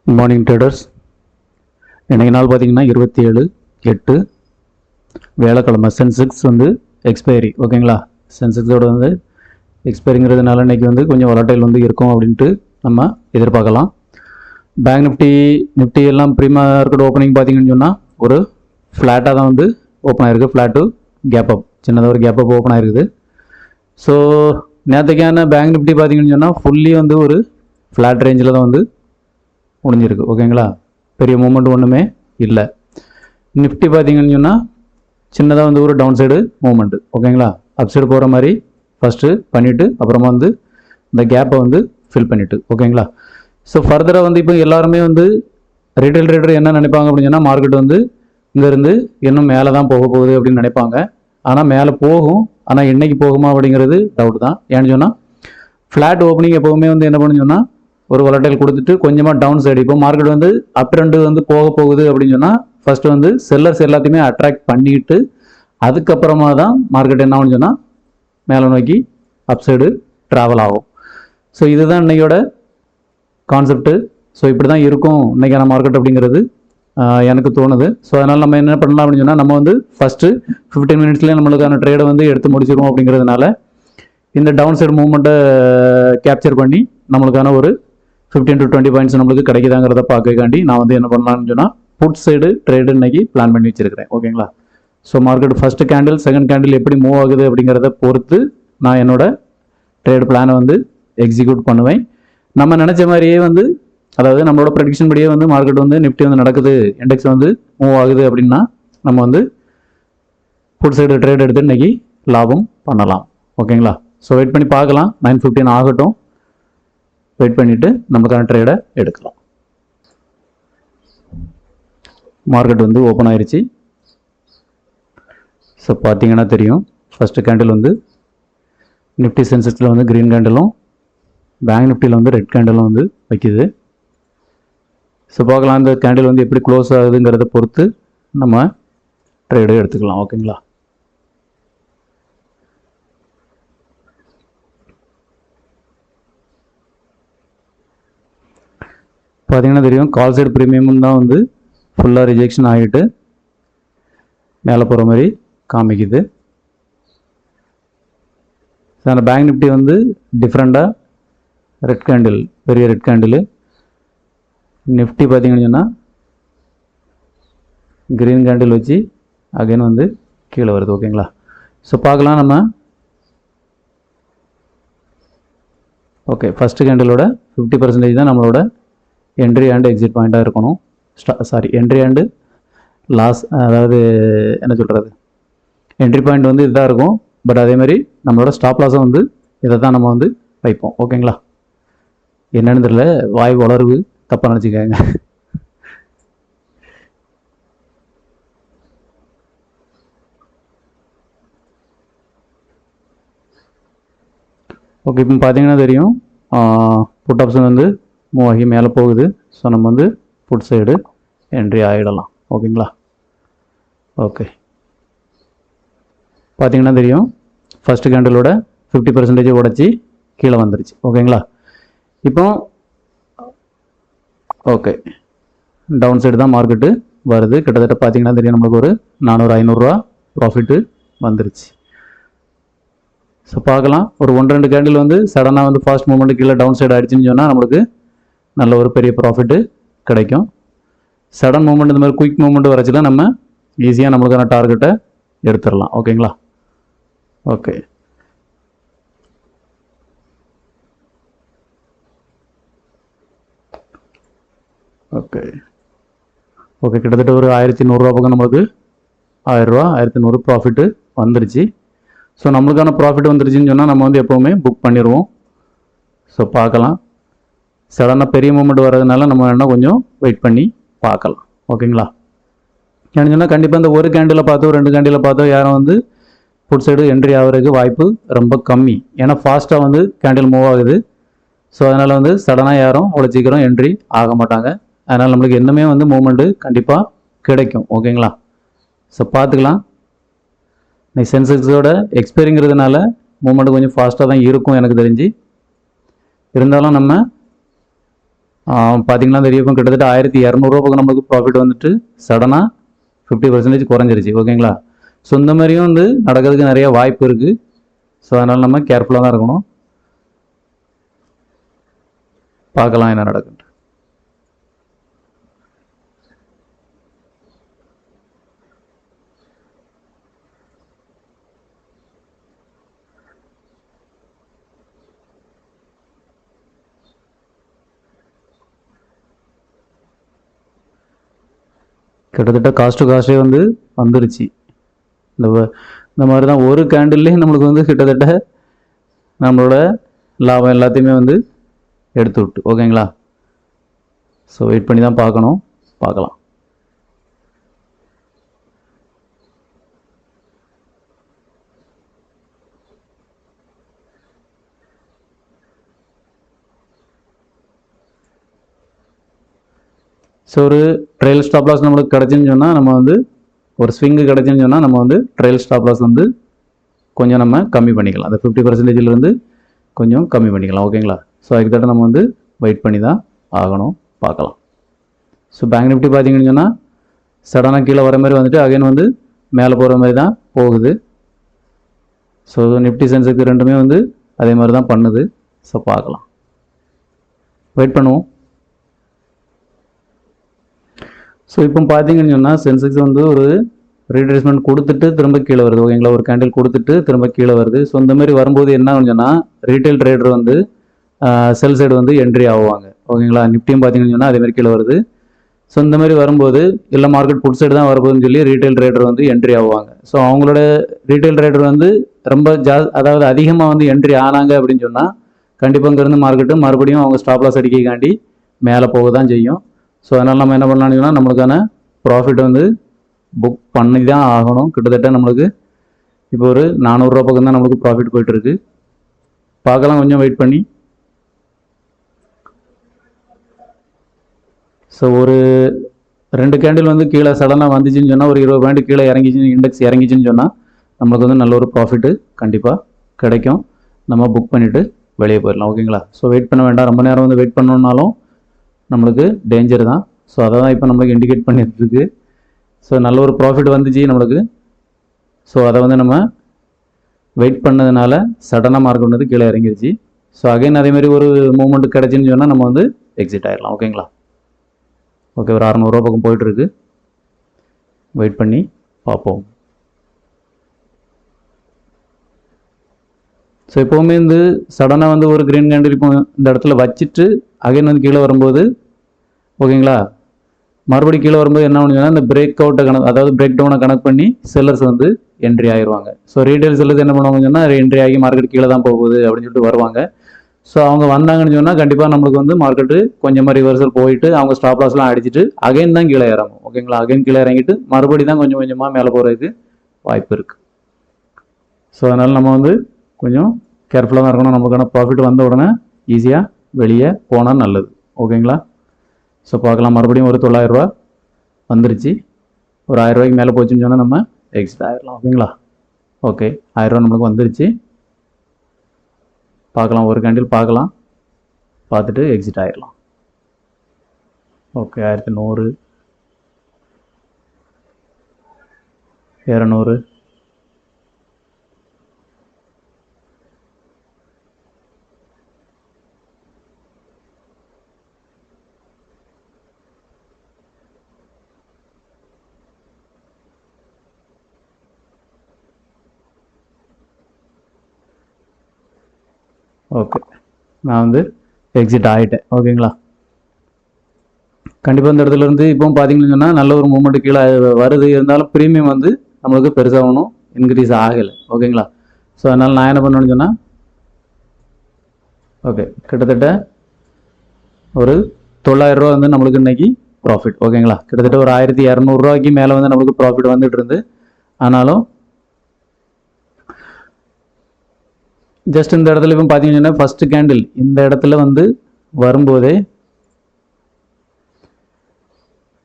Good morning traders. இன்றைக்கி நாள் பார்த்தீங்கன்னா 27/8 வேலைக்கிழமை. சென்செக்ஸ் வந்து எக்ஸ்பைரி. ஓகேங்களா, சென்செக்ஸோட வந்து எக்ஸ்பைரிங்கிறதுனால இன்றைக்கி வந்து கொஞ்சம் வொலடைல் வந்து இருக்கும் அப்படின்ட்டு நம்ம எதிர்பார்க்கலாம். பேங்க் நிஃப்டி எல்லாம் ப்ரீ மார்க்கெட் ஓப்பனிங் பார்த்தீங்கன்னு சொன்னால் ஒரு ஃப்ளாட்டாக தான் வந்து ஓப்பன் ஆகிருக்கு. ஃப்ளாட்டு கேப் அப், சின்னதாக ஒரு கேப் அப் ஓப்பன் ஆகிருக்குது. ஸோ நேற்றுக்கான பேங்க் நிஃப்டி பார்த்தீங்கன்னு சொன்னால் ஃபுல்லி வந்து ஒரு ஃப்ளாட் ரேஞ்சில் தான் வந்து முடிஞ்சிருக்கு. ஓகேங்களா, பெரிய மூமெண்ட் ஒன்றுமே இல்லை. நிஃப்டி பார்த்தீங்கன்னு சொன்னால் சின்னதாக வந்து ஒரு டவுன் சைடு மூமெண்ட்டு. ஓகேங்களா, அப் சைடு போகிற மாதிரி ஃபஸ்ட்டு பண்ணிவிட்டு அப்புறமா வந்து இந்த கேப்பை வந்து ஃபில் பண்ணிவிட்டு. ஓகேங்களா, ஸோ ஃபர்தராக வந்து இப்போ எல்லாருமே வந்து ரீட்டைல் ட்ரேடர் என்ன நினைப்பாங்க அப்படின்னு சொன்னால் மார்க்கெட் வந்து இங்கேருந்து இன்னும் மேலே தான் போக போகுது அப்படின்னு நினைப்பாங்க. ஆனால் மேலே போகும், ஆனால் என்னைக்கு போகுமா அப்படிங்கிறது டவுட் தான். ஏன்னு சொன்னால் ஃப்ளாட் ஓப்பனிங் எப்போவுமே வந்து என்ன பண்ணு சொன்னால் ஒரு வொலடைல் கொடுத்துட்டு கொஞ்சமாக டவுன் சைடு. இப்போ மார்க்கெட் வந்து அப் ட்ரெண்டு வந்து போக போகுது அப்படின்னு சொன்னால் ஃபர்ஸ்ட் வந்து செல்லர்ஸ் எல்லாத்தையுமே அட்ராக்ட் பண்ணிக்கிட்டு அதுக்கப்புறமா தான் மார்க்கெட் என்ன ஆகும்னு சொன்னால் மேலே நோக்கி அப் சைடு ட்ராவல் ஆகும். ஸோ இதுதான் இன்னையோட கான்செப்ட்டு. ஸோ இப்படி தான் இருக்கும் இன்னைக்கான மார்க்கெட் அப்படிங்கிறது எனக்கு தோணுது. ஸோ அதனால் நம்ம என்ன பண்ணலாம் அப்படின்னு சொன்னால் நம்ம வந்து ஃபஸ்ட்டு 15 மினிட்ஸ்லேயே நம்மளுக்கான ட்ரேடை வந்து எடுத்து முடிச்சிருவோம். அப்படிங்கிறதுனால இந்த டவுன் சைடு மூவ்மெண்ட்டை கேப்சர் பண்ணி நம்மளுக்கான ஒரு 15 to 20 பாயிண்ட்ஸ் நம்மளுக்கு கிடைக்குதாங்கிறத பார்க்கக்காண்டி நான் வந்து என்ன பண்ணலாம்னு சொன்னால் புட் சைடு ட்ரேடு இன்னைக்கு பிளான் பண்ணி வச்சிருக்கிறேன். ஓகேங்களா, so market first candle second candle எப்படி மூவ் ஆகுது அப்படிங்கிறத பொறுத்து நான் என்னோட ட்ரேடு பிளானை வந்து எக்ஸிக்யூட் பண்ணுவேன். நம்ம நினச்ச மாதிரியே வந்து, அதாவது நம்மளோட ப்ரெடிக்ஷன் படியே வந்து மார்க்கெட் வந்து நிஃப்டி வந்து நடக்குது, இண்டெக்ஸ் வந்து மூவ் ஆகுது அப்படின்னா நம்ம வந்து புட் சைடு ட்ரேட் எடுத்து இன்னைக்கு லாபம் பண்ணலாம். ஓகேங்களா, ஸோ வெயிட் பண்ணி பார்க்கலாம். 9:15 ஆகட்டும், வெயிட் பண்ணிவிட்டு நமக்கான ட்ரேடை எடுக்கலாம். மார்க்கெட் வந்து ஓப்பன் ஆயிடுச்சு. ஸோ பார்த்தீங்கன்னா தெரியும், ஃபஸ்ட்டு கேண்டில் வந்து நிஃப்டி சென்செக்ஸில் வந்து க்ரீன் கேண்டிலும் பேங்க் நிஃப்டியில் வந்து ரெட் கேண்டிலும் வந்து வைக்குது. ஸோ பார்க்கலாம் இந்த கேண்டில் வந்து எப்படி க்ளோஸ் ஆகுதுங்கிறத பொறுத்து நம்ம ட்ரேடு எடுத்துக்கலாம். ஓகேங்களா, பார்த்தீங்கன்னா தெரியும், கால் சைடு ப்ரீமியம் தான் வந்து ஃபுல்லாக ரிஜெக்ஷன் ஆகிட்டு மேலே போகிற மாதிரி காமிக்குது. ஸோ அந்த பேங்க் நிஃப்டி வந்து டிஃப்ரெண்ட்டாக ரெட் கேண்டில், பெரிய ரெட் கேண்டில். நிஃப்டி பார்த்தீங்கன்னு சொன்னால் க்ரீன் கேண்டில் வச்சு அகைன் வந்து கீழே வருது. ஓகேங்களா, ஸோ பார்க்கலாம் நம்ம. ஓகே, ஃபஸ்ட்டு கேண்டிலோட 50% தான் நம்மளோட என்ட்ரி அண்ட் எக்ஸிட் பாயிண்ட்டாக இருக்கணும். என்ட்ரி அண்டு லாஸ், அதாவது என்ன சொல்கிறது, என்ட்ரி பாயிண்ட் வந்து இதுதான் இருக்கும். பட் அதே மாதிரி நம்மளோட ஸ்டாப் லாஸும் வந்து இதை தான் நம்ம வந்து வைப்போம். ஓகேங்களா, என்னன்னு தெரியல, வாய் வளர்வு, தப்பாக நினச்சிக்காங்க. ஓகே, இப்போ பார்த்தீங்கன்னா தெரியும், புட் ஆப்ஷன் வந்து மூவ் ஆகி மேலே போகுது. ஸோ நம்ம வந்து புட் சைடு என்ட்ரி ஆகிடலாம். ஓகேங்களா, ஓகே பார்த்தீங்கன்னா தெரியும், ஃபஸ்ட்டு கேண்டிலோட 50% உடச்சி கீழே வந்துருச்சு. ஓகேங்களா, இப்போ ஓகே டவுன் சைடு தான் மார்க்கெட்டு வருது. கிட்டத்தட்ட பார்த்தீங்கன்னா தெரியும், நம்மளுக்கு ஒரு 400-500 ரூபா ப்ராஃபிட்டு வந்துருச்சு. ஸோ பார்க்கலாம், ஒரு 1-2 கேண்டில் வந்து சடனாக வந்து ஃபாஸ்ட் மூவ்மெண்ட் கீழே டவுன் சைடு ஆகிடுச்சின்னு சொன்னால் நம்மளுக்கு நல்ல ஒரு பெரிய ப்ராஃபிட்டு கிடைக்கும். சடன் மூவ்மெண்ட், இந்த மாதிரி குயிக் மூவ்மெண்ட் வரச்சுல நம்ம ஈஸியாக நம்மளுக்கான டார்கெட்டை எடுத்துடலாம். ஓகேங்களா, ஓகே ஓகே ஓகே கிட்டத்தட்ட ஒரு 1100 பக்கம் நம்மளுக்கு 1000 ரூபா 1100 ப்ராஃபிட்டு வந்துருச்சு. ஸோ நம்மளுக்கான ப்ராஃபிட் வந்துருச்சுன்னு சொன்னால் நம்ம வந்து எப்போவுமே புக் பண்ணிடுவோம். ஸோ பார்க்கலாம், சடனாக பெரிய மூமெண்ட் வர்றதுனால நம்ம என்ன கொஞ்சம் வெயிட் பண்ணி பார்க்கலாம். ஓகேங்களா, ஏன்னு சொன்னால் கண்டிப்பாக இந்த ஒரு கேண்டில் பார்த்தோ 2 கேண்டில் பார்த்தோ யாரும் வந்து புட் சைடு என்ட்ரி ஆகிறதுக்கு வாய்ப்பு ரொம்ப கம்மி. ஏன்னா ஃபாஸ்ட்டாக வந்து கேண்டில் மூவ் ஆகுது. ஸோ அதனால் வந்து சடனாக யாரும் அவ்வளோ சீக்கிரம் என்ட்ரி ஆக மாட்டாங்க. அதனால் நம்மளுக்கு என்னமே வந்து மூமெண்ட்டு கண்டிப்பாக கிடைக்கும். ஓகேங்களா, ஸோ பார்த்துக்கலாம். இன்னைக்கு சென்செக்ஸோட எக்ஸ்பைரிங்கிறதுனால மூமெண்ட் கொஞ்சம் ஃபாஸ்ட்டாக தான் இருக்கும் எனக்கு தெரிஞ்சு. இருந்தாலும் நம்ம பார்த்தீங்கன்னா தெரியும், இப்போ கிட்டத்தட்ட 1200 பக்கம் நம்மளுக்கு ப்ராஃபிட் வந்துட்டு சடனாக 50% குறைஞ்சிருச்சு. ஓகேங்களா? ஸோ இந்த மாதிரியும் வந்து நடக்கிறதுக்கு நிறைய வாய்ப்பு இருக்குது. ஸோ அதனால் நம்ம கேர்ஃபுல்லாக தான் இருக்கணும். பார்க்கலாம் என்ன நடக்குது. கிட்டத்தட்ட காஸ்ட் டு காஸ்டே வந்து வந்துருச்சு. இந்த மாதிரி தான் ஒரு கேண்டில்லேயே நம்மளுக்கு வந்து கிட்டத்தட்ட நம்மளோட லாபம் எல்லாத்தையுமே வந்து எடுத்து விட்டு. ஓகேங்களா? ஸோ வெயிட் பண்ணி தான் பார்க்கணும். பார்க்கலாம். ஸோ ஒரு ட்ரையல் ஸ்டாப் லாஸ் நம்மளுக்கு கிடச்சின்னு சொன்னால் நம்ம வந்து ஒரு ஸ்விங்கு கிடச்சின்னு சொன்னால் நம்ம வந்து ட்ரையல் ஸ்டாப் லாஸ் வந்து கொஞ்சம் நம்ம கம்மி பண்ணிக்கலாம். அந்த 50%இருந்து கொஞ்சம் கம்மி பண்ணிக்கலாம். ஓகேங்களா? ஸோ அதுக்கிட்ட நம்ம வந்து வெயிட் பண்ணி தான் ஆகணும். பார்க்கலாம். ஸோ பேங்க் நிஃப்டி பார்த்தீங்கன்னு சொன்னால் சடனாக கீழே வர மாதிரி வந்துட்டு அகைன் வந்து மேலே போகிற மாதிரி தான் போகுது. ஸோ நிஃப்டி சென்செக்ஸ் ரெண்டுமே வந்து அதே மாதிரி தான் பண்ணுது. ஸோ பார்க்கலாம். வெயிட் பண்ணுவோம். ஸோ இப்போ பார்த்தீங்கன்னு சொன்னால் சென்செக்ஸ் வந்து ஒரு ரீட்ரேஸ்மெண்ட் கொடுத்துட்டு திரும்ப கீழே வருது. ஓகேங்களா? ஒரு கேண்டில் கொடுத்துட்டு திரும்ப கீழே வருது. ஸோ இந்த மாதிரி வரும்போது என்ன ஆகுன்னு சொன்னால் ரீட்டைல் ட்ரேடர் வந்து செல் சைடு வந்து என்ட்ரி ஆகுவாங்க. ஓகேங்களா? நிஃப்டியும் பார்த்தீங்கன்னு சொன்னால் அதே மாதிரி கீழே வருது. ஸோ இந்த மாதிரி வரும்போது இல்லை மார்க்கெட் புட் சைடு தான் வரப்போகுதுன்னு சொல்லி ரீட்டைல் ட்ரேடர் வந்து என்ட்ரி ஆகுவாங்க. ஸோ அவங்களோட ரீட்டைல் ட்ரேடர் வந்து ரொம்ப அதாவது அதிகமாக வந்து என்ட்ரி ஆனாங்க அப்படின்னு சொன்னால் கண்டிப்பாக இங்கேருந்து மார்க்கெட்டு மறுபடியும் அவங்க ஸ்டாப் லாஸ் அடிக்காண்டி மேலே போக தான் செய்யும். ஸோ அதனால் நம்ம என்ன பண்ணலாம்னு சொன்னால் நம்மளுக்கான ப்ராஃபிட் வந்து புக் பண்ணி தான் ஆகணும். கிட்டத்தட்ட நம்மளுக்கு இப்போ ஒரு 400 பக்கம் தான் நம்மளுக்கு ப்ராஃபிட் போயிட்டுருக்கு. பார்க்கலாம், கொஞ்சம் வெயிட் பண்ணி. ஸோ ஒரு 2 கேண்டில் வந்து கீழே சடனாக வந்துச்சுன்னு சொன்னால் ஒரு 20 பாயிண்ட் கீழே இறங்கிச்சுன்னு இண்டெக்ஸ் இறங்கிச்சுன்னு சொன்னால் நம்மளுக்கு வந்து நல்ல ஒரு ப்ராஃபிட்டு கண்டிப்பாக கிடைக்கும். நம்ம புக் பண்ணிவிட்டு வெளியே போயிடலாம். ஓகேங்களா? ஸோ வெயிட் பண்ண வேண்டாம். ரொம்ப நேரம் வந்து வெயிட் பண்ணோன்னாலும் நம்மளுக்கு டேஞ்சர் தான். ஸோ அதை தான் இப்போ நம்மளுக்கு இண்டிகேட் பண்ணிட்டுருக்கு. ஸோ நல்ல ஒரு ப்ராஃபிட் வந்துச்சு நம்மளுக்கு. ஸோ அதை வந்து நம்ம வெயிட் பண்ணதுனால சடனாக மார்க்கெட் வந்து கீழே இறங்கிருச்சு. ஸோ அகைன் அதேமாதிரி ஒரு மூமெண்ட் கிடச்சின்னு சொன்னால் நம்ம வந்து எக்ஸிட் ஆகிடலாம். ஓகேங்களா? ஓகே, ஒரு 600 பக்கம் போயிட்டுருக்கு. வெயிட் பண்ணி பார்ப்போம். ஸோ எப்போவுமே வந்து சடனாக வந்து ஒரு க்ரீன் கேண்டில் இப்போ இந்த இடத்துல வச்சுட்டு அகைன் வந்து கீழே வரும்போது ஓகேங்களா மறுபடியும் கீழே வரும்போது என்ன பண்ணுங்கன்னா இந்த பிரேக் அவுட்டை கணக்கு, அதாவது பிரேக் டவுனை கனெக்ட் பண்ணி செல்லர்ஸ் வந்து என்ட்ரி ஆயிடுவாங்க. ஸோ ரீட்டைல் செல்லர்ஸ் என்ன பண்ணுவாங்கன்னு சொன்னால் என்ட்ரி ஆகி மார்க்கெட் கீழே தான் போகுது அப்படின்னு சொல்லிட்டு வருவாங்க. ஸோ அவங்க வந்தாங்கன்னு சொன்னால் கண்டிப்பாக நம்மளுக்கு வந்து மார்க்கெட்டு கொஞ்சமாக ரிவர்சல் போயிட்டு அவங்க ஸ்டாப் லாஸ்லாம் அடிச்சுட்டு அகைன் தான் கீழே இறங்கும். ஓகேங்களா? அகைன் கீழே இறங்கிட்டு மறுபடியும் தான் கொஞ்சம் கொஞ்சமாக மேலே போகிறதுக்கு வாய்ப்பு இருக்குது. ஸோ அதனால் நம்ம வந்து கொஞ்சம் கேர்ஃபுல்லாக தான் இருக்கணும். நமக்கான ப்ராஃபிட் வந்த உடனே ஈஸியாக வெளியே போனால் நல்லது. ஓகேங்களா? ஸோ பார்க்கலாம். மறுபடியும் ஒரு 900 ரூபா வந்துருச்சு. ஒரு 1000 ரூபாய்க்கு மேலே போச்சுன்னு சொன்னால் நம்ம எக்ஸிட் ஆகிடலாம். ஓகேங்களா? ஓகே, 1000 ரூபா நம்மளுக்கு வந்துருச்சு. பார்க்கலாம், ஒரு கேண்டில் பார்க்கலாம், பார்த்துட்டு எக்ஸிட் ஆகிடலாம். ஓகே, 1100 200 ஓகே, நான் வந்து எக்ஸிட் ஆகிட்டேன். ஓகேங்களா? கண்டிப்பாக இந்த இடத்துல இருந்து இப்போ பார்த்தீங்கன்னு சொன்னால் நல்ல ஒரு மூமெண்ட் கீழே வருது. இருந்தாலும் ப்ரீமியம் வந்து நம்மளுக்கு பெருசாக ஒன்றும் இன்க்ரீஸ் ஆகலை. ஓகேங்களா? ஸோ அதனால் நான் என்ன பண்ணணும்னு சொன்னால் ஓகே கிட்டத்தட்ட ஒரு 900 ரூபா வந்து நம்மளுக்கு இன்னைக்கு ப்ராஃபிட். ஓகேங்களா? கிட்டத்தட்ட ஒரு 1200 ரூபாய்க்கு மேலே வந்து நம்மளுக்கு ப்ராஃபிட் வந்துட்டு இருந்து. ஆனாலும் ஜஸ்ட் இந்த இடத்துல இப்போ பார்த்தீங்கன்னா ஃபர்ஸ்ட் கேண்டில் இந்த இடத்துல வந்து வரும்போதே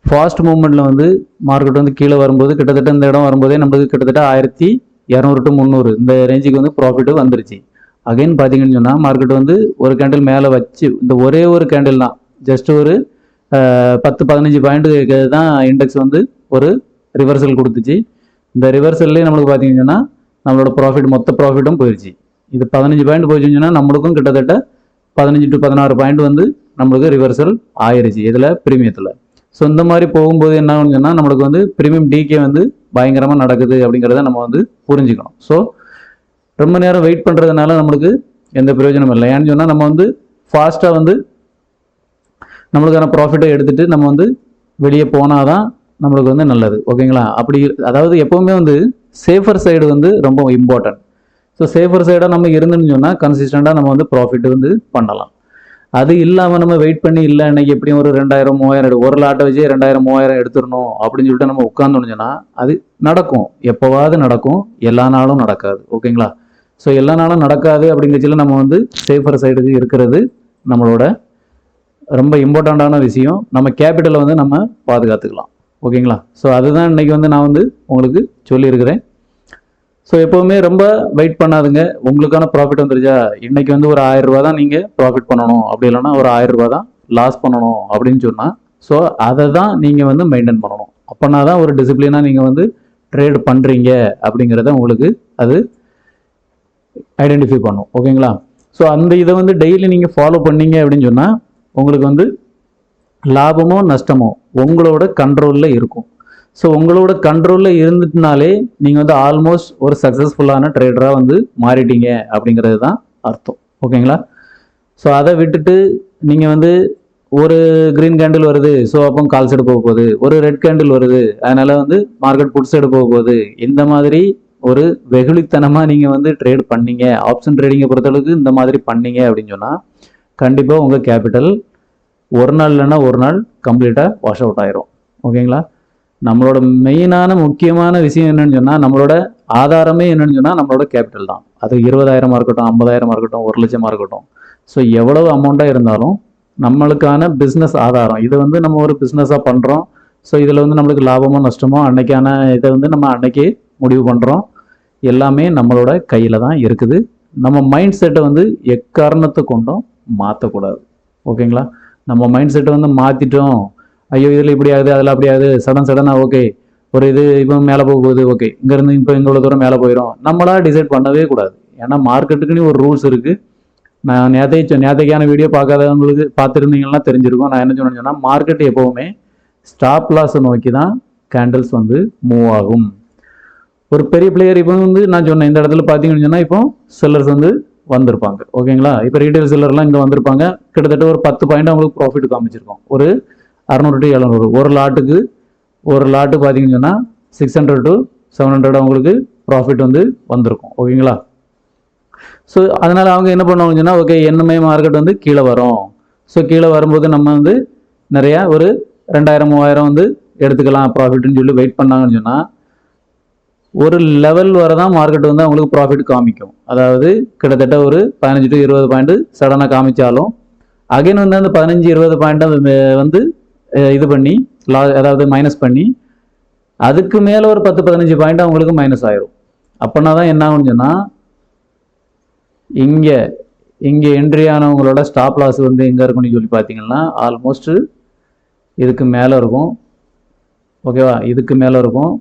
ஃபாஸ்ட் மூவ்மெண்ட்டில் வந்து மார்க்கெட் வந்து கீழே வரும்போது கிட்டத்தட்ட இந்த இடம் வரும்போதே நம்மளுக்கு கிட்டத்தட்ட 1200 to 300 இந்த ரேஞ்சுக்கு வந்து ப்ராஃபிட்டு வந்துருச்சு. அகைன் பார்த்தீங்கன்னு சொன்னால் மார்க்கெட் வந்து ஒரு கேண்டில் மேலே வச்சு இந்த ஒரே ஒரு கேண்டில் தான் ஜஸ்ட் ஒரு 10-15 பாயிண்ட்டு தான் இண்டெக்ஸ் வந்து ஒரு ரிவர்சல் கொடுத்துச்சு. இந்த ரிவர்சல்லே நம்மளுக்கு பார்த்தீங்கன்னா நம்மளோட ப்ராஃபிட் மொத்த ப்ராஃபிட்டும் போயிடுச்சு. இது 15 பாயிண்ட் போயிடுச்சுன்னா நம்மளுக்கும் கிட்டத்தட்ட 15 to 16 பாயிண்ட் வந்து நம்மளுக்கு ரிவர்சல் ஆயிடுச்சு இதில் ப்ரீமியத்தில். ஸோ இந்த மாதிரி போகும்போது என்ன ஆகுன்னு சொன்னால் நம்மளுக்கு வந்து ப்ரீமியம் டிகே வந்து பயங்கரமாக நடக்குது அப்படிங்கிறத நம்ம வந்து புரிஞ்சுக்கணும். ஸோ ரொம்ப நேரம் வெயிட் பண்ணுறதுனால நம்மளுக்கு எந்த பிரயோஜனமும் இல்லை. ஏன்னு சொன்னால் நம்ம வந்து ஃபாஸ்ட்டாக வந்து நம்மளுக்கான ப்ராஃபிட்டை எடுத்துகிட்டு நம்ம வந்து வெளியே போனால் தான் நம்மளுக்கு வந்து நல்லது. ஓகேங்களா? அப்படி அதாவது எப்போவுமே வந்து சேஃபர் சைடு வந்து ரொம்ப இம்பார்ட்டன்ட். ஸோ சேஃபர் சைடாக நம்ம இருந்துன்னு சொன்னால் கன்சிஸ்டண்ட்டாக நம்ம வந்து ப்ராஃபிட் வந்து பண்ணலாம். அது இல்லாமல் நம்ம வெயிட் பண்ணி இல்லை இன்னைக்கு எப்படியும் ஒரு 2000-3000 ஒரு லாட்டை வச்சு 2000-3000 எடுத்துடணும் அப்படின்னு சொல்லிட்டு நம்ம உட்கார்ந்தோம்னு சொன்னால் அது நடக்கும், எப்போவாது நடக்கும், எல்லா நாளும் நடக்காது. ஓகேங்களா? ஸோ எல்லா நாளும் நடக்காது அப்படிங்கிறதுல நம்ம வந்து சேஃபர் சைடுக்கு இருக்கிறது நம்மளோட ரொம்ப இம்பார்ட்டண்ட்டான விஷயம். நம்ம கேபிட்டலை வந்து நம்ம பாதுகாத்துக்கலாம். ஓகேங்களா? ஸோ அதுதான் இன்னைக்கு வந்து நான் வந்து உங்களுக்கு சொல்லியிருக்கிறேன். ஸோ எப்போவுமே ரொம்ப வெயிட் பண்ணாதுங்க. உங்களுக்கான ப்ராஃபிட் வந்துருச்சா, இன்னைக்கு வந்து ஒரு 1000 ரூபா தான் நீங்கள் ப்ராஃபிட் பண்ணணும், அப்படி இல்லைன்னா ஒரு 1000 ரூபா தான் லாஸ் பண்ணணும் அப்படின்னு சொன்னால் ஸோ அதை தான் நீங்கள் வந்து மெயின்டைன் பண்ணணும். அப்போனா தான் ஒரு டிசிப்ளினாக நீங்கள் வந்து ட்ரேட் பண்ணுறீங்க அப்படிங்கிறத உங்களுக்கு அது ஐடென்டிஃபை பண்ணும். ஓகேங்களா? ஸோ அந்த இதை வந்து டெய்லி நீங்கள் ஃபாலோ பண்ணீங்க அப்படின்னு சொன்னால் உங்களுக்கு வந்து லாபமோ நஷ்டமோ உங்களோட கண்ட்ரோலில் இருக்கும். ஸோ உங்களோட கண்ட்ரோலில் இருந்துட்டுனாலே நீங்கள் வந்து ஆல்மோஸ்ட் ஒரு சக்ஸஸ்ஃபுல்லான ட்ரேடராக வந்து மாறிட்டீங்க அப்படிங்கிறது தான் அர்த்தம். ஓகேங்களா? ஸோ அதை விட்டுட்டு நீங்கள் வந்து ஒரு க்ரீன் கேண்டில் வருது ஸோ அப்போ கால் சைடு போக போகுது, ஒரு ரெட் கேண்டில் வருது அதனால் வந்து மார்க்கெட் புட் சைடு போக போகுது, இந்த மாதிரி ஒரு வெகுளித்தனமாக நீங்கள் வந்து ட்ரேட் பண்ணீங்க, ஆப்ஷன் ட்ரேடிங்கை பொறுத்தளவுக்கு இந்த மாதிரி பண்ணீங்க அப்படின்னு சொன்னால் கண்டிப்பாக உங்கள் கேபிட்டல் ஒரு நாள் இல்லைன்னா ஒரு நாள் கம்ப்ளீட்டாக வாஷ் அவுட் ஆயிரும். ஓகேங்களா? நம்மளோட மெயினான முக்கியமான விஷயம் என்னன்னு சொன்னால் நம்மளோட ஆதாரமே என்னன்னு சொன்னால் நம்மளோட கேபிட்டல் தான். அது 20,000 இருக்கட்டும், 50,000 இருக்கட்டும், 1,00,000 இருக்கட்டும். ஸோ எவ்வளவு அமௌண்ட்டாக இருந்தாலும் நம்மளுக்கான பிஸ்னஸ் ஆதாரம் இதை வந்து நம்ம ஒரு பிஸ்னஸாக பண்ணுறோம். ஸோ இதில் வந்து நம்மளுக்கு லாபமோ நஷ்டமோ அன்னைக்கான இதை வந்து நம்ம அன்னைக்கு முடிவு பண்ணுறோம். எல்லாமே நம்மளோட கையில் தான் இருக்குது. நம்ம மைண்ட் செட்டை வந்து எக்காரணத்தை கொண்டும் மாற்றக்கூடாது. ஓகேங்களா? நம்ம மைண்ட் செட்டை வந்து மாற்றிட்டோம், ஐயோ இதில் இப்படி ஆகுது அதில் அப்படி ஆகுது, சடனாக ஓகே ஒரு இது இப்போ மேலே போக போகுது, ஓகே இங்கேருந்து இப்போ இவ்வளோ தூரம் மேலே போயிடும், நம்மளா டிசைட் பண்ணவே கூடாது. ஏன்னா மார்க்கெட்டுக்குன்னு ஒரு ரூல்ஸ் இருக்குது. நான் நேற்றைக்கான வீடியோ பார்க்காதவங்களுக்கு பார்த்துருந்தீங்கன்னா தெரிஞ்சிருக்கும். நான் என்ன சொன்னேன்னா மார்க்கெட் எப்போவுமே ஸ்டாப் லாஸை நோக்கி தான் கேண்டில்ஸ் வந்து மூவ் ஆகும். ஒரு பெரிய பிளேயர் இப்போ வந்து நான் சொன்னேன் இந்த இடத்துல பார்த்தீங்கன்னு சொன்னால் இப்போ செல்லர்ஸ் வந்து வந்திருப்பாங்க. ஓகேங்களா? இப்போ ரீட்டைல் செல்லர்லாம் இங்கே வந்திருப்பாங்க. கிட்டத்தட்ட ஒரு 10 பாயிண்ட் அவங்களுக்கு ப்ராஃபிட் காமிச்சிருக்கோம். ஒரு 600 to 700 ஒரு லாட்டு பார்த்தீங்கன்னு சொன்னால் 600 to 700 அவங்களுக்கு ப்ராஃபிட் வந்து வந்திருக்கும். ஓகேங்களா? ஸோ அதனால் அவங்க என்ன பண்ணுவாங்கன்னு சொன்னால் ஓகே என்னமே மார்க்கெட் வந்து கீழே வரும், ஸோ கீழே வரும்போது நம்ம வந்து நிறையா ஒரு 2000-3000 வந்து எடுத்துக்கலாம் ப்ராஃபிட்னு சொல்லி வெயிட் பண்ணாங்கன்னு சொன்னால் ஒரு லெவல் வரை தான் மார்க்கெட் வந்து அவங்களுக்கு ப்ராஃபிட் காமிக்கும். அதாவது கிட்டத்தட்ட ஒரு 15 to 20 பாயிண்ட் சடனாக காமிச்சாலும் அகைன் வந்து அந்த 15-20 பாயிண்ட்டை வந்து இது பண்ணி அதாவது மைனஸ் பண்ணி அதுக்கு மேலே ஒரு 10-15 பாயிண்ட் அவங்களுக்கு மைனஸ் ஆயிரும். அப்படின்னா தான் என்ன ஆகும்னு சொன்னால் இங்கே என்ட்ரி ஆனவங்களோட ஸ்டாப் லாஸ் வந்து எங்கே இருக்குன்னு சொல்லி பார்த்தீங்கன்னா ஆல்மோஸ்ட் இதுக்கு மேலே இருக்கும். ஓகேவா? இதுக்கு மேலே இருக்கும்,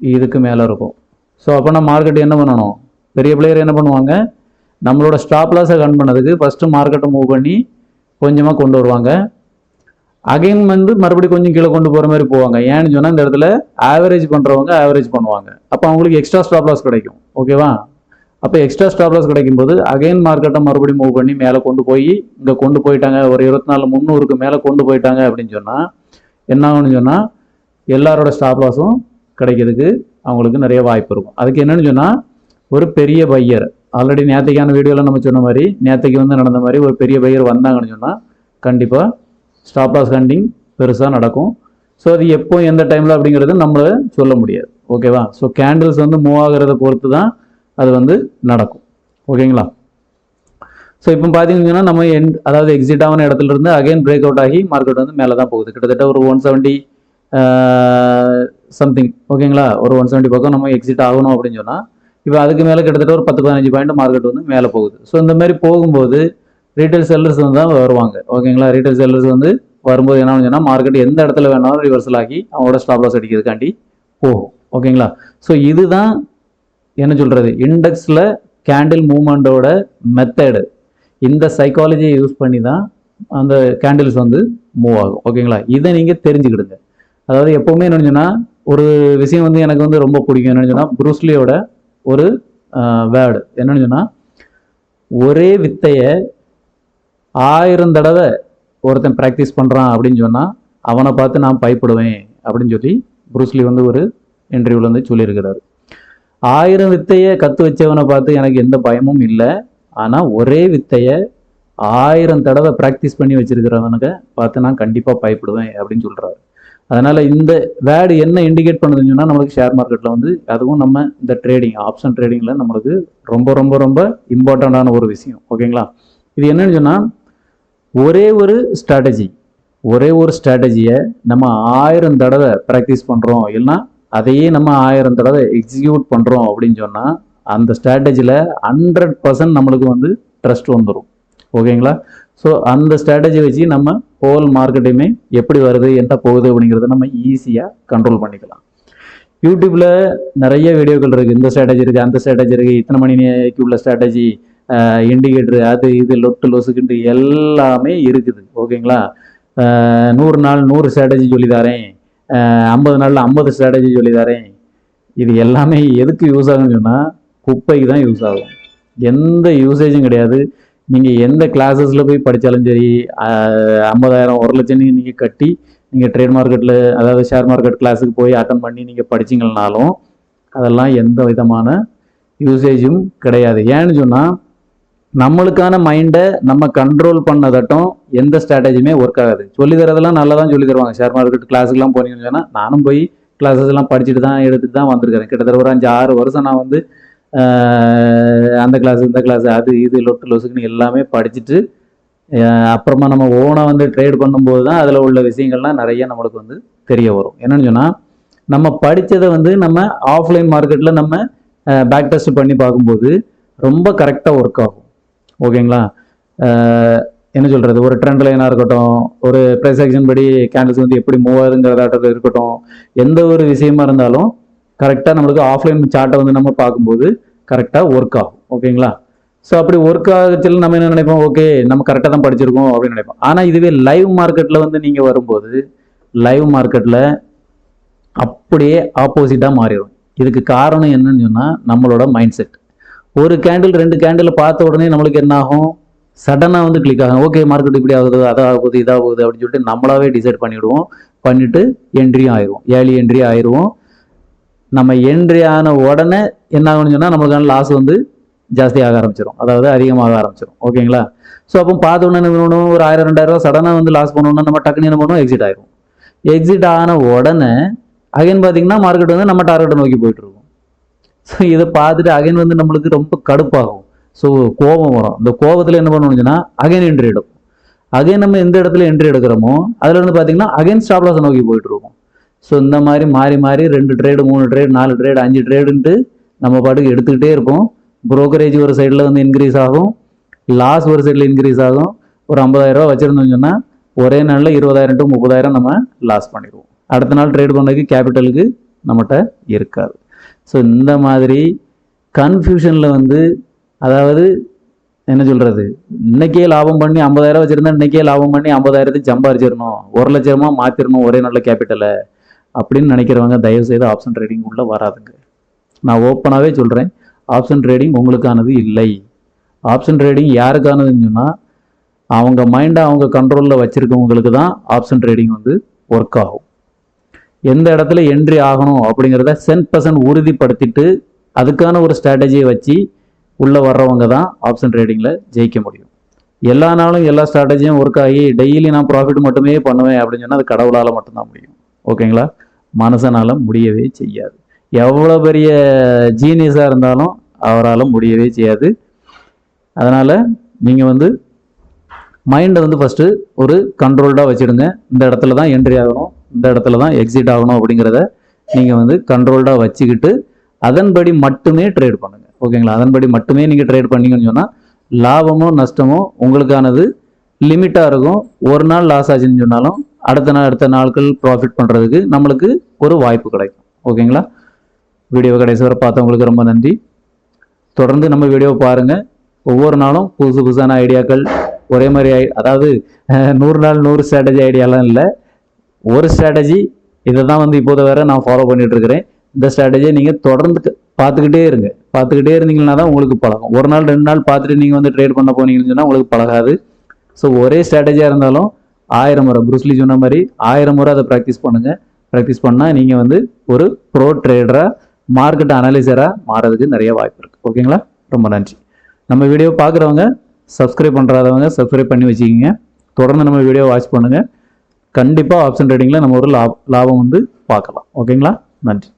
இதுக்கு மேலே இருக்கும். ஸோ அப்போனா மார்க்கெட் என்ன பண்ணணும், பெரிய பிளேயர் என்ன பண்ணுவாங்க, நம்மளோட ஸ்டாப் லாஸை கன் பண்ணதுக்கு ஃபஸ்ட்டு மார்க்கெட்டை மூவ் பண்ணி கொஞ்சமாக கொண்டு வருவாங்க. அகைன் வந்து மறுபடியும் கொஞ்சம் கீழே கொண்டு போகிற மாதிரி போவாங்க. ஏன்னு சொன்னால் இந்த இடத்துல ஆவரேஜ் பண்ணுறவங்க ஆவரேஜ் பண்ணுவாங்க. அப்போ அவங்களுக்கு எக்ஸ்ட்ரா ஸ்டாப் லாஸ் கிடைக்கும். ஓகேவா? அப்போ எக்ஸ்ட்ரா ஸ்டாப் லாஸ் கிடைக்கும் போது அகைன் மார்க்கெட்டை மறுபடியும் மூவ் பண்ணி மேலே கொண்டு போய் இங்கே கொண்டு போயிட்டாங்க, ஒரு 24,300 மேலே கொண்டு போயிட்டாங்க அப்படின்னு சொன்னால் என்ன ஆகும்னு சொன்னால் எல்லாரோட ஸ்டாப் லாஸும் கிடைக்கிறதுக்கு அவங்களுக்கு நிறைய வாய்ப்பு இருக்கும். அதுக்கு என்னன்னு சொன்னால் ஒரு பெரிய பையர் ஆல்ரெடி நேற்றைக்கான வீடியோவில் நம்ம சொன்ன மாதிரி நேற்றைக்கு வந்து நடந்த மாதிரி ஒரு பெரிய பையர் வந்தாங்கன்னு சொன்னால் கண்டிப்பாக ஸ்டாப் லாஸ் ஹண்டிங் பெருசாக நடக்கும். ஸோ அது எப்போ எந்த டைமில் அப்படிங்கிறது நம்மளை சொல்ல முடியாது. ஓகேவா? ஸோ கேண்டில்ஸ் வந்து மூவ் ஆகிறத பொறுத்து தான் அது வந்து நடக்கும். ஓகேங்களா? ஸோ இப்போ பார்த்தீங்கன்னா நம்ம அதாவது எக்ஸிட் ஆன இடத்துல இருந்து அகைன் பிரேக் அவுட் ஆகி மார்க்கெட் வந்து மேலே தான் போகுது. கிட்டத்தட்ட ஒரு 170 சம்திங். ஓகேங்களா? ஒரு 170 பக்கம் நம்ம எக்ஸிட் ஆகணும் அப்படின்னு சொன்னால் இப்போ அதுக்கு மேலே கிட்டத்தட்ட ஒரு 10-15 பாயிண்ட் மார்க்கெட் வந்து மேலே போகுது. ஸோ இந்த மாதிரி போகும்போது ரீட்டைல் செல்லர்ஸ் வந்து தான் வருவாங்க. ஓகேங்களா? ரீட்டைல் செல்லர்ஸ் வந்து வரும்போது என்ன சொன்னால் மார்க்கெட் எந்த இடத்துல வேணாலும் ரிவர்சல் ஆகி அவங்களோட ஸ்டாப் லாஸ் அடிக்கிறதுக்காண்டி போகும். ஓகேங்களா? ஸோ இதுதான் என்ன சொல்கிறது, இண்டெக்ஸில் கேண்டில் மூவ்மெண்ட்டோட மெத்தடு. இந்த சைக்காலஜியை யூஸ் பண்ணி தான் அந்த கேண்டில்ஸ் வந்து மூவ் ஆகும். ஓகேங்களா? இதை நீங்கள் தெரிஞ்சுக்கிடுங்க. அதாவது எப்போவுமே என்னன்னு சொன்னால் ஒரு விஷயம் வந்து எனக்கு வந்து ரொம்ப பிடிக்கும். என்னன்னு சொன்னால் புரூஸ்லியோட ஒரு வேர்டு என்னன்னு சொன்னால், ஒரே வித்தையை 1000 தடவை ஒருத்தன் ப்ராக்டிஸ் பண்ணுறான் அப்படின்னு சொன்னால் அவனை பார்த்து நான் பயப்படுவேன் அப்படின்னு சொல்லி புரூஸ்லி வந்து ஒரு இன்டர்வியூவில் வந்து சொல்லியிருக்கிறாரு. 1000 வித்தையை கற்று வச்சவனை பார்த்து எனக்கு எந்த பயமும் இல்லை, ஆனால் ஒரே வித்தையை 1000 தடவை ப்ராக்டிஸ் பண்ணி வச்சிருக்கிறவனுக்கு பார்த்து நான் கண்டிப்பாக பயப்படுவேன் அப்படின்னு சொல்கிறாரு. அதனால் இந்த வேர்டு என்ன இண்டிகேட் பண்ணுதுன்னு சொன்னால், நம்மளுக்கு ஷேர் மார்க்கெட்டில் வந்து அதுவும் நம்ம இந்த ட்ரேடிங் ஆப்ஷன் ட்ரேடிங்கில் நம்மளுக்கு ரொம்ப ரொம்ப ரொம்ப இம்பார்ட்டண்ட்டான ஒரு விஷயம். ஓகேங்களா? இது என்னன்னு சொன்னால், ஒரே ஒரு ஸ்ட்ராட்டஜியை நம்ம 1000 தடவை ப்ராக்டிஸ் பண்ணுறோம், இல்லைன்னா அதையே நம்ம 1000 தடவை எக்ஸிக்யூட் பண்ணுறோம் அப்படின்னு சொன்னால் அந்த ஸ்ட்ராட்டஜியில் 100% நம்மளுக்கு வந்து ட்ரஸ்ட் வந்துடும். ஓகேங்களா? ஸோ அந்த ஸ்ட்ராட்டஜி வச்சு நம்ம ஹோல் மார்க்கெட்டையுமே எப்படி வருது என்ன போகுது அப்படிங்கிறத நம்ம ஈஸியாக கண்ட்ரோல் பண்ணிக்கலாம். யூடியூப்பில் நிறைய வீடியோக்கள் இருக்குது. இந்த ஸ்ட்ராட்டஜி இருக்குது, அந்த ஸ்ட்ராட்டஜி இருக்குது, இத்தனை மணிக்கு உள்ள ஸ்ட்ராட்டஜி, இண்டிகேட்டரு, அது இது லொட்டு லொசுக்குன்ட்டு எல்லாமே இருக்குது. ஓகேங்களா? 100 நாள் 100 ஸ்ட்ராட்டஜி சொல்லி தரேன், 50 நாளில் 50 ஸ்ட்ராட்டஜி சொல்லி தரேன். இது எல்லாமே எதுக்கு யூஸ் ஆகுன்னு சொன்னால் குப்பைக்கு தான் யூஸ் ஆகும். எந்த யூசேஜும் கிடையாது. நீங்கள் எந்த கிளாஸஸில் போய் படித்தாலும் சரி, 50,000 1 லட்சம் நீங்கள் கட்டி நீங்கள் ட்ரேட் மார்க்கெட்டில் அதாவது ஷேர் மார்க்கெட் கிளாஸுக்கு போய் அட்டன் பண்ணி நீங்கள் படிச்சிங்கனாலும் அதெல்லாம் எந்த விதமான யூசேஜும் கிடையாது. ஏன்னு சொன்னால் நம்மளுக்கான மைண்டை நம்ம கண்ட்ரோல் பண்ணதட்டும் எந்த ஸ்ட்ராட்டஜியுமே ஒர்க் ஆகாது. சொல்லி தரதெல்லாம் நல்லா தான் சொல்லி தருவாங்க. ஷேர் மார்க்கெட் கிளாஸுக்கெலாம் போனீங்கன்னு சொன்னால் நானும் போய் கிளாஸஸ் எல்லாம் படிச்சுட்டு தான் எடுத்துட்டு தான் வந்திருக்கிறேன். கிட்டத்தட்ட ஒரு 5-6 வருஷம் நான் வந்து அந்த கிளாஸ் இந்த கிளாஸ் அது இது லொட்டு லொசுக்குன்னு எல்லாமே படிச்சுட்டு அப்புறமா நம்ம ஓனாக வந்து ட்ரேட் பண்ணும்போது தான் அதில் உள்ள விஷயங்கள்லாம் நிறைய நம்மளுக்கு வந்து தெரிய வரும். என்னன்னு சொன்னால் நம்ம படித்ததை வந்து நம்ம ஆஃப்லைன் மார்க்கெட்டில் நம்ம பேக் டெஸ்ட் பண்ணி பார்க்கும்போது ரொம்ப கரெக்டாக ஒர்க் ஆகும். ஓகேங்களா? என்ன சொல்கிறது, ஒரு ட்ரெண்ட் லைனாக இருக்கட்டும், ஒரு ப்ரைஸ் ஆக்ஷன் படி கேண்டில்ஸ் வந்து எப்படி மூவ் ஆகுதுங்கிறதாட்ட இருக்கட்டும், எந்த ஒரு விஷயமா இருந்தாலும் கரெக்டாக நம்மளுக்கு ஆஃப்லைன் சார்ட்டை வந்து நம்ம பார்க்கும்போது கரெக்டாக ஒர்க் ஆகும். ஓகேங்களா? ஸோ அப்படி ஒர்க் ஆகச்சில் நம்ம என்ன நினைப்போம், ஓகே நம்ம கரெக்டாக தான் படிச்சிருக்கோம் அப்படின்னு நினைப்போம். ஆனால் இதுவே லைவ் மார்க்கெட்டில் வந்து நீங்கள் வரும்போது லைவ் மார்க்கெட்டில் அப்படியே ஆப்போசிட்டாக மாறிடும். இதுக்கு காரணம் என்னன்னு சொன்னால் நம்மளோட மைண்ட் செட். ஒரு கேண்டில் 2 கேண்டில் பார்த்த உடனே நம்மளுக்கு என்ன ஆகும், சடனாக வந்து கிளிக் ஆகும். ஓகே மார்க்கெட் இப்படி ஆகுது, அதாகுது இதாகுது அப்படின்னு சொல்லிட்டு நம்மளாவே டிசைட் பண்ணிவிடுவோம். பண்ணிவிட்டு என்ட்ரியும் ஆயிடுவோம், ஏர்லி என்ட்ரி ஆயிடுவோம். நம்ம என்ட்ரி ஆன உடனே என்ன ஆகும்னு சொன்னால் நம்மளுக்கான லாஸ் வந்து ஜாஸ்தியாக ஆரம்பிச்சிடும், அதாவது அதிகமாக ஆரம்பிச்சிடும். ஓகேங்களா? ஸோ அப்போ பார்த்த உடனே என்ன பண்ணணும், ஒரு 1000-2000 ரூபா சடனாக வந்து லாஸ் பண்ணணும்னா நம்ம டக்குன்னு என்ன பண்ணுவோம், எக்ஸிட் ஆயிடும். எக்ஸிட் ஆன உடனே அகைன் பார்த்தீங்கன்னா மார்க்கெட் வந்து நம்ம டார்கெட்டை நோக்கி போயிட்டு இருக்கும். ஸோ இதை பார்த்துட்டு அகைன் வந்து நம்மளுக்கு ரொம்ப கடுப்பாகும். ஸோ கோபம் வரும். இந்த கோபத்தில் என்ன பண்ணணும்னா அகைன் என்ட்ரி எடுக்கும். அகைன் நம்ம எந்த இடத்துல என்ட்ரி எடுக்கிறோமோ அதில் வந்து பார்த்தீங்கன்னா அகைன் ஸ்டாப் லாஸை நோக்கி போயிட்டு இருக்கும். ஸோ இந்த மாதிரி மாறி மாறி 2 ட்ரேடு 3 ட்ரேடு 4 ட்ரேடு 5 ட்ரேடுன்ட்டு நம்ம பாட்டுக்கு எடுத்துக்கிட்டே இருப்போம். புரோக்கரேஜ் ஒரு சைடில் வந்து இன்க்ரீஸ் ஆகும், லாஸ் ஒரு சைடில் இன்க்ரீஸ் ஆகும். ஒரு 50,000 ரூபா வச்சுருந்தோம்னு சொன்னால் ஒரே நாளில் 20,000 to 30,000 நம்ம லாஸ் பண்ணிடுவோம். அடுத்த நாள் ட்ரேட் பண்ணதுக்கு கேபிட்டலுக்கு நம்மகிட்ட இருக்காது. ஸோ இந்த மாதிரி கன்ஃபியூஷனில் வந்து அதாவது என்ன சொல்கிறது, இன்றைக்கே லாபம் பண்ணி 50,000 வச்சுருந்தா இன்றைக்கே லாபம் பண்ணி 50,000 சம்பாரிச்சிடணும், 1 லட்சமாக மாற்றிடணும் ஒரே நல்ல கேபிட்டலை அப்படின்னு நினைக்கிறவங்க தயவுசெய்து ஆப்ஷன் ட்ரேடிங் உள்ளே வராதுங்க. நான் ஓப்பனாகவே சொல்கிறேன், ஆப்ஷன் ட்ரேடிங் உங்களுக்கானது இல்லை. ஆப்ஷன் ட்ரேடிங் யாருக்கானதுன்னு சொன்னால் அவங்க மைண்டை அவங்க கண்ட்ரோலில் வச்சுருக்கவங்களுக்கு தான் ஆப்ஷன் ட்ரேடிங் வந்து ஒர்க் ஆகும். எந்த இடத்துல என்ட்ரி ஆகணும் அப்படிங்கிறத 100% உறுதிப்படுத்திட்டு அதுக்கான ஒரு ஸ்ட்ராட்டஜியை வச்சு உள்ளே வர்றவங்க தான் ஆப்ஷன் ட்ரேடிங்கில் ஜெயிக்க முடியும். எல்லா நாளும் எல்லா ஸ்ட்ராட்டஜியும் ஒர்க் ஆகி டெய்லி நான் ப்ராஃபிட் மட்டுமே பண்ணுவேன் அப்படின்னு சொன்னால் அது கடவுளால் மட்டும்தான் முடியும். ஓகேங்களா? மனுஷனால் முடியவே செய்யாது. எவ்வளோ பெரிய ஜீனியஸாக இருந்தாலும் அவரால் முடியவே செய்யாது. அதனால் நீங்கள் வந்து மைண்டை வந்து ஃபஸ்ட்டு ஒரு கண்ட்ரோல்டாக வச்சுடுங்க. இந்த இடத்துல தான் என்ட்ரி ஆகணும், இந்த இடத்துல தான் எக்ஸிட் ஆகணும் அப்படிங்கிறத நீங்கள் வந்து கண்ட்ரோல்டாக வச்சுக்கிட்டு அதன்படி மட்டுமே ட்ரேட் பண்ணுங்கள். ஓகேங்களா? அதன்படி மட்டுமே நீங்கள் ட்ரேட் பண்ணிங்கன்னு சொன்னால் லாபமோ நஷ்டமோ உங்களுக்கானது லிமிட்டாக இருக்கும். ஒரு நாள் லாஸ் ஆச்சுன்னு சொன்னாலும் அடுத்த நாட்கள் ப்ராஃபிட் பண்ணுறதுக்கு நம்மளுக்கு ஒரு வாய்ப்பு கிடைக்கும். ஓகேங்களா? வீடியோ கடைசி வரை பார்த்தவங்களுக்கு ரொம்ப நன்றி. தொடர்ந்து நம்ம வீடியோவை பாருங்கள். ஒவ்வொரு நாளும் புதுசு புதுசான ஐடியாக்கள் ஒரே மாதிரி அதாவது 100 நாள் 100 ஸ்ட்ராட்டஜி ஐடியாலாம் இல்லை. ஒரு ஸ்ட்ராட்டஜி இதை தான் இப்போதை வேற நான் ஃபாலோ பண்ணிட்டு இருக்கிறேன். இந்த ஸ்ட்ராட்டஜியை நீங்கள் தொடர்ந்து பார்த்துக்கிட்டே இருந்தீங்கன்னா தான் உங்களுக்கு பழகும். ஒரு நாள் 2 நாள் பார்த்துட்டு நீங்கள் ட்ரேட் பண்ண போனீங்கன்னு சொன்னால் உங்களுக்கு பழகாது. ஸோ ஒரே ஸ்ட்ராட்டஜியாக இருந்தாலும் 1000 முறை ப்ரூஸ்லி சொன்ன மாதிரி 1000 முறை அதை ப்ராக்டிஸ் பண்ணுங்கள். ப்ராக்டிஸ் பண்ணால் நீங்கள் ஒரு ப்ரோ ட்ரேடராக மார்க்கெட் அனலைசராக மாறதுக்கு நிறைய வாய்ப்பு இருக்குது. ஓகேங்களா? ரொம்ப நன்றி. நம்ம வீடியோ பார்க்குறவங்க சப்ஸ்கிரைப் பண்ணுறாதவங்க சப்ஸ்கிரைப் பண்ணி வச்சுக்கிங்க. தொடர்ந்து நம்ம வீடியோ வாட்ச் பண்ணுங்கள். கண்டிப்பாக ஆப்ஷன் ட்ரேடிங்கில் நம்ம ஒரு லாபம் பார்க்கலாம். ஓகேங்களா? நன்றி.